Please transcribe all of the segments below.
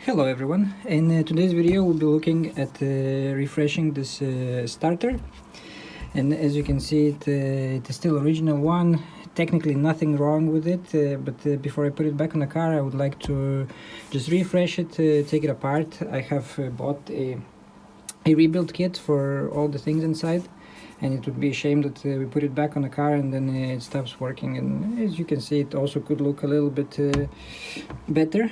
Hello everyone, in today's video we'll be looking at refreshing this starter, and as you can see it is still original one. Technically nothing wrong with it, but before I put it back on the car I would like to just refresh it, take it apart. I have bought a rebuild kit for all the things inside, and it would be a shame that we put it back on the car and then it stops working, and as you can see it also could look a little bit better.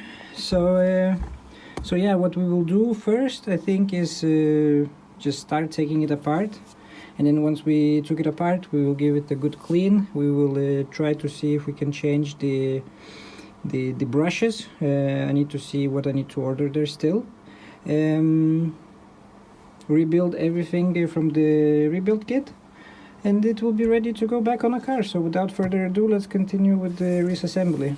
So yeah, what we will do first I think is just start taking it apart, and then once we took it apart we will give it a good clean. We will try to see if we can change the brushes. I need to see what I need to order there still. Rebuild everything from the rebuild kit, and it will be ready to go back on a car. So without further ado, let's continue with the reassembly.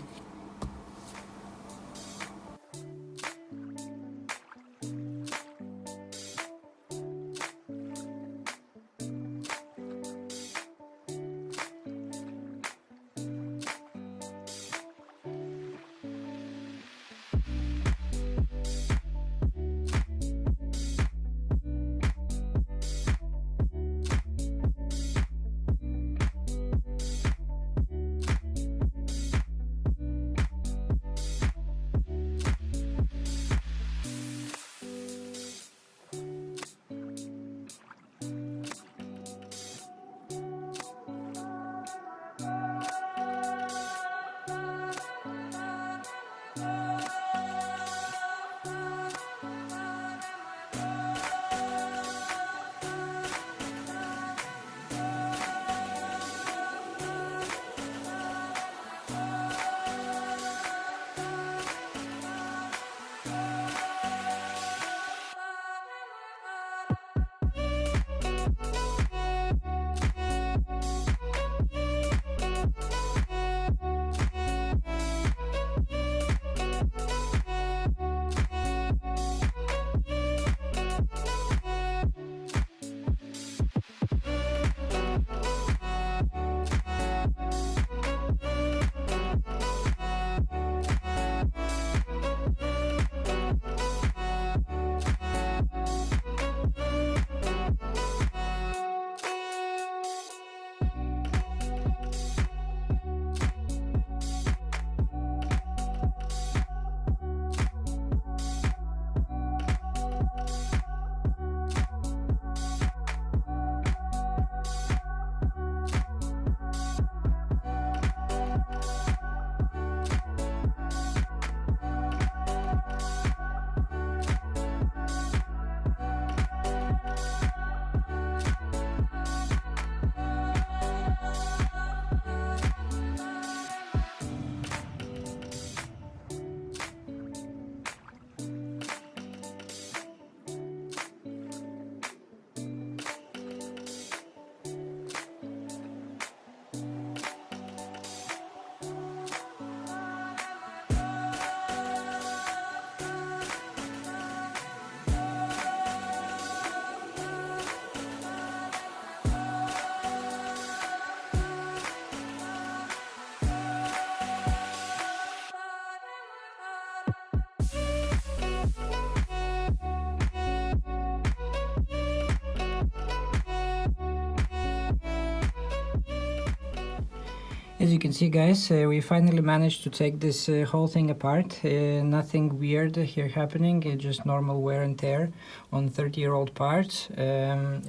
As you can see guys, we finally managed to take this whole thing apart. Nothing weird here happening, just normal wear and tear on 30-year-old parts.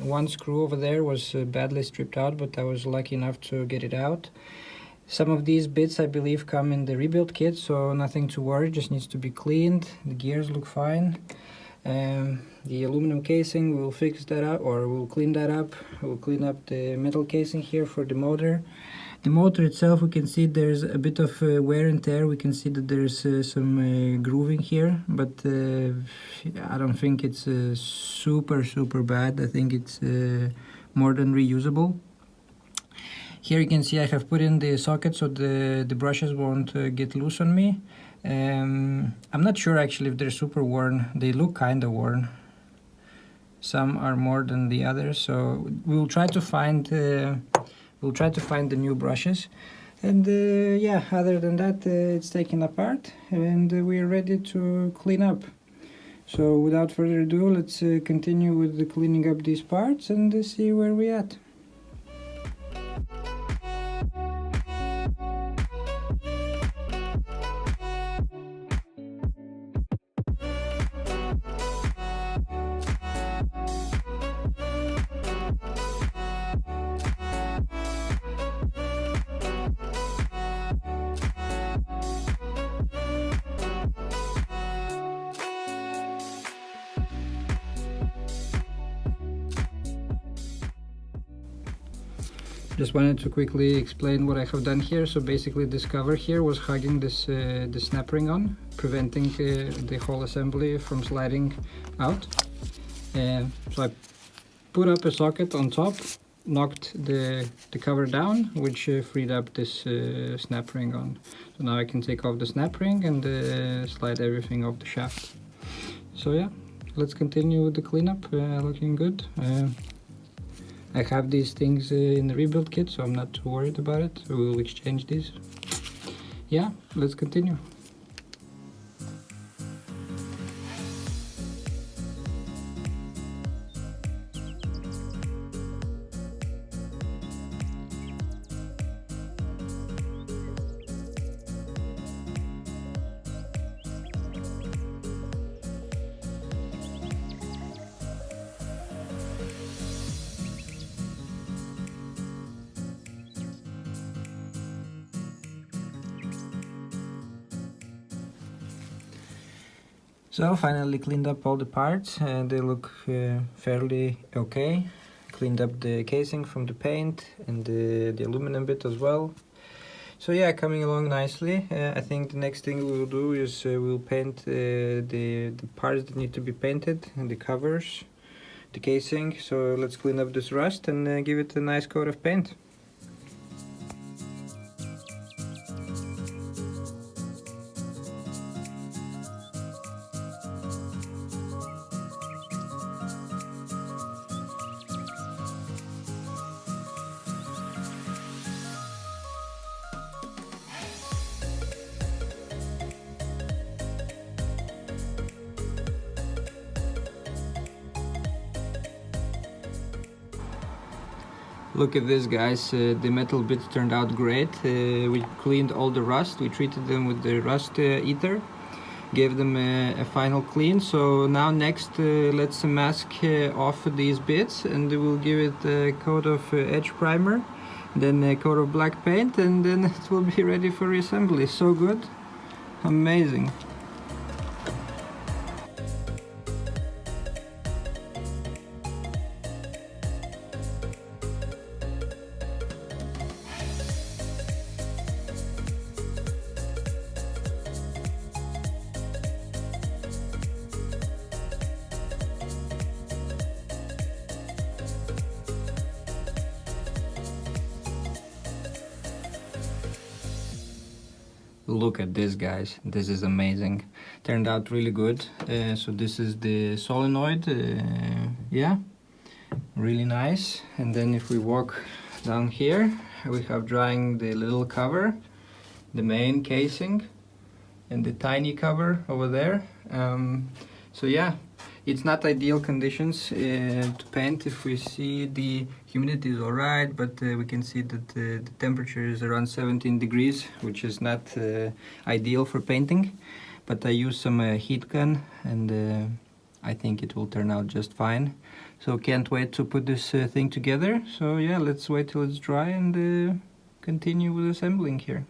One screw over there was badly stripped out, but I was lucky enough to get it out. Some of these bits I believe come in the rebuild kit, so nothing to worry, just needs to be cleaned. The gears look fine. The aluminum casing, we'll fix that up, or we'll clean that up. We'll clean up the metal casing here for the motor. The motor itself, we can see there's a bit of wear and tear. We can see that there's some grooving here, but I don't think it's super bad. I think it's more than reusable. Here you can see I have put in the socket so the brushes won't get loose on me. I'm not sure actually if they're super worn. They look kind of worn. Some are more than the others, so we'll try to find the new brushes. And yeah, other than that, it's taken apart and we're ready to clean up. So without further ado, let's continue with the cleaning up these parts and see where we're at. Just wanted to quickly explain what I have done here. So basically this cover here was hugging this the snap ring on, preventing the whole assembly from sliding out. So I put up a socket on top, knocked the cover down, which freed up this snap ring on. So now I can take off the snap ring and slide everything off the shaft. So yeah, let's continue with the cleanup, looking good. I have these things in the rebuild kit, so I'm not too worried about it. We will exchange these. Yeah, let's continue. So finally cleaned up all the parts and they look fairly okay. Cleaned up the casing from the paint and the aluminum bit as well. So yeah, coming along nicely. I think the next thing we will do is we'll paint the parts that need to be painted, and the covers, the casing. So let's clean up this rust and give it a nice coat of paint. Look at this, guys, the metal bits turned out great. We cleaned all the rust, we treated them with the rust ether, gave them a final clean. So now next let's mask off these bits and we'll give it a coat of edge primer, then a coat of black paint, and then it will be ready for reassembly. So good, amazing. Look at this, guys, this is amazing. Turned out really good. So this is the solenoid, yeah, really nice. And then if we walk down here, we have drying the little cover, the main casing, and the tiny cover over there. So yeah, it's not ideal conditions to paint. If we see the humidity is alright, but we can see that the temperature is around 17 degrees, which is not ideal for painting. But I use some heat gun and I think it will turn out just fine. So can't wait to put this thing together. So yeah, let's wait till it's dry and continue with assembling here.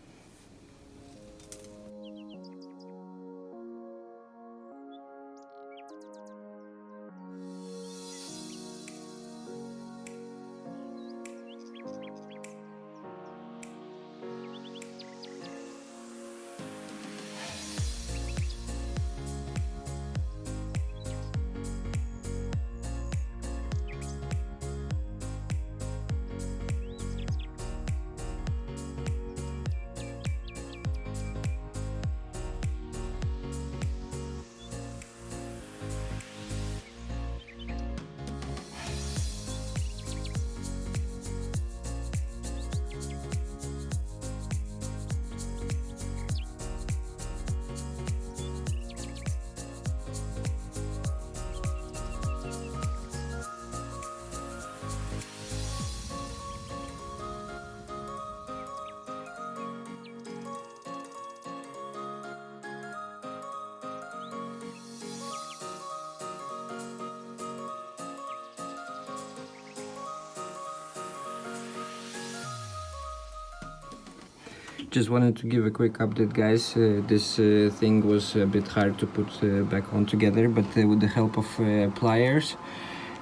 Just wanted to give a quick update, guys. This thing was a bit hard to put back on together, but with the help of pliers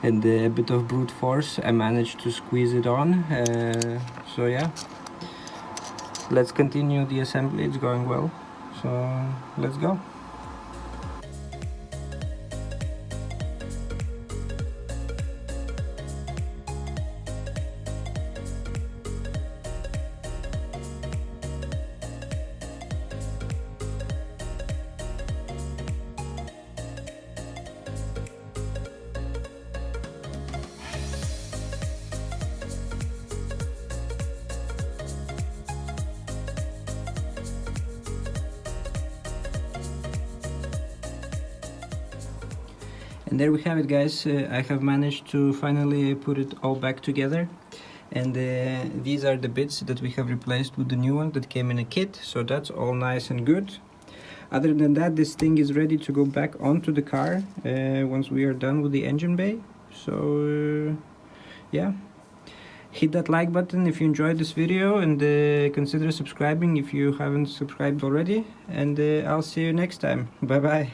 and a bit of brute force, I managed to squeeze it on. So yeah, let's continue the assembly. It's going well, so let's go. And there we have it, guys. I have managed to finally put it all back together, and these are the bits that we have replaced with the new one that came in a kit, so that's all nice and good. Other than that, this thing is ready to go back onto the car once we are done with the engine bay. So yeah, hit that like button if you enjoyed this video, and consider subscribing if you haven't subscribed already, and I'll see you next time. Bye bye.